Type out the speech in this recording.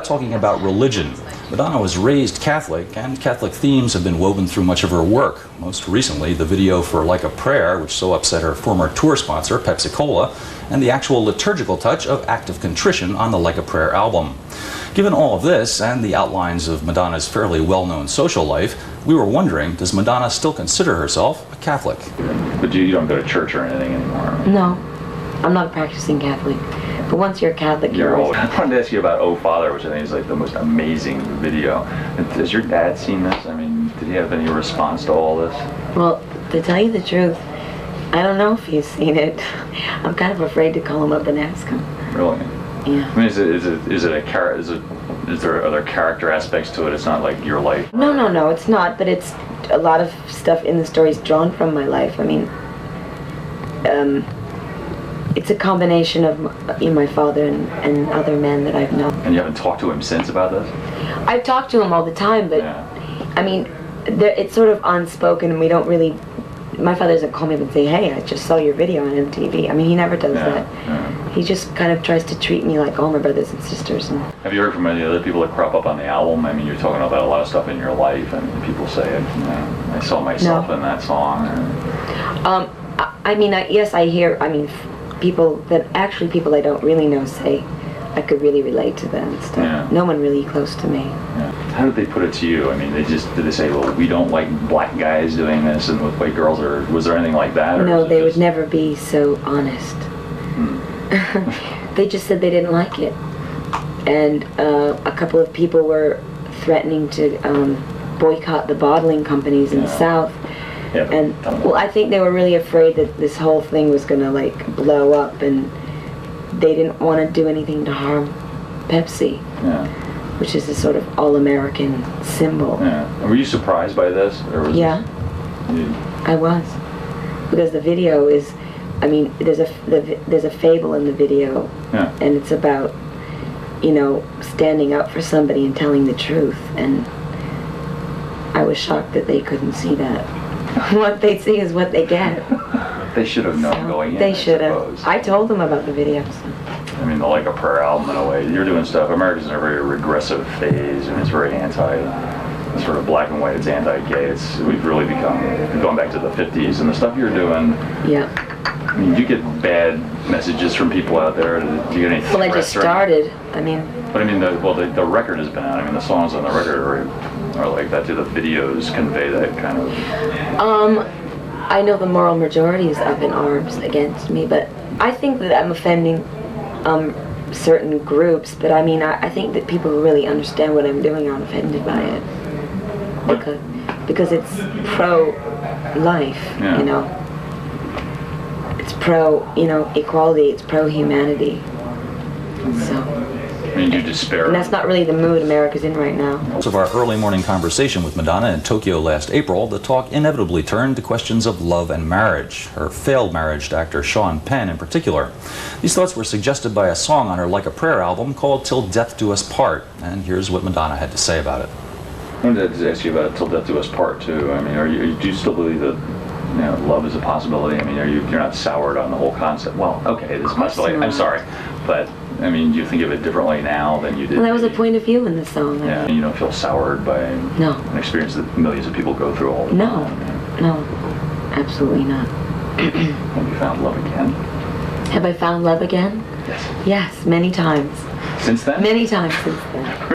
Talking about religion. Madonna was raised Catholic, and Catholic themes have been woven through much of her work. Most recently, the video for Like a Prayer, which so upset her former tour sponsor, Pepsi-Cola, and the actual liturgical touch of Act of Contrition on the Like a Prayer album. Given all of this, and the outlines of Madonna's fairly well-known social life, we were wondering, does Madonna still consider herself a Catholic? But you don't go to church or anything anymore? No, I'm not a practicing Catholic. But once you're a Catholic, you're old. I wanted to ask you about Oh Father, which I think is like the most amazing video. Has your dad seen this? I mean, did he have any response to all this? Well, to tell you the truth, I don't know if he's seen it. I'm kind of afraid to call him up and ask him. Really? Yeah. I mean, is there other character aspects to it? It's not like your life. No, it's not. But it's a lot of stuff in the story is drawn from my life. I mean, it's a combination of my father and other men that I've known. And you haven't talked to him since about this? I've talked to him all the time, but yeah. I mean, it's sort of unspoken, and we don't really. My father doesn't call me up and say, "Hey, I just saw your video on MTV." I mean, he never does that. Yeah. He just kind of tries to treat me like all my brothers and sisters. And have you heard from any other people that crop up on the album? I mean, you're talking about a lot of stuff in your life, and people say, "I saw myself in that song." I mean, yes, I hear. I mean, people I don't really know say I could really relate to them and stuff. Yeah. No one really close to me. Yeah. How did they put it to you? I mean, did they say, well, we don't like black guys doing this and with white girls, or was there anything like that? Or no, they would never be so honest. They just said they didn't like it. And a couple of people were threatening to boycott the bottling companies in the South. Yeah, and well, I think they were really afraid that this whole thing was going to like blow up, and they didn't want to do anything to harm Pepsi, which is a sort of all-American symbol. Yeah. And were you surprised by this? Or was I was, because the video is, I mean, there's a fable in the video, and it's about, standing up for somebody and telling the truth, and I was shocked that they couldn't see that. What they see is what they get. They should have known going in. They should have. I told them about the videos. I mean, the Like a Prayer album, in a way, you're doing stuff. America's in a very regressive phase, and it's very it's sort of black and white. It's anti-gay. We've really become going back to the 50s, and the stuff you're doing. Yeah. I mean, do you get bad messages from people out there? Do you get any threats? Well, I just started. I mean. But I mean, the record has been out. I mean, the songs on the record are like that. Do the videos convey that kind of? I know the moral majority is up in arms against me, but I think that I'm offending certain groups. But I mean, I think that people who really understand what I'm doing aren't offended by it, because it's pro-life, It's pro, equality. It's pro-humanity. So. I mean, you despair. And that's not really the mood America's in right now. Most of our early morning conversation with Madonna in Tokyo last April, the talk inevitably turned to questions of love and marriage, her failed marriage to actor Sean Penn in particular. These thoughts were suggested by a song on her Like a Prayer album called Till Death Do Us Part, and here's what Madonna had to say about it. I wanted to ask you about Till Death Do Us Part, too. I mean, do you still believe that love is a possibility? I mean, you're not soured on the whole concept? Well, okay, it is a possibility. I'm sorry, but I mean, do you think of it differently now than you did? Well, that was a point of view in the song. Yeah, you don't feel soured by an experience that millions of people go through all the time. No, absolutely not. Have you found love again? Have I found love again? Yes. Yes, many times. Since then? Many times since then.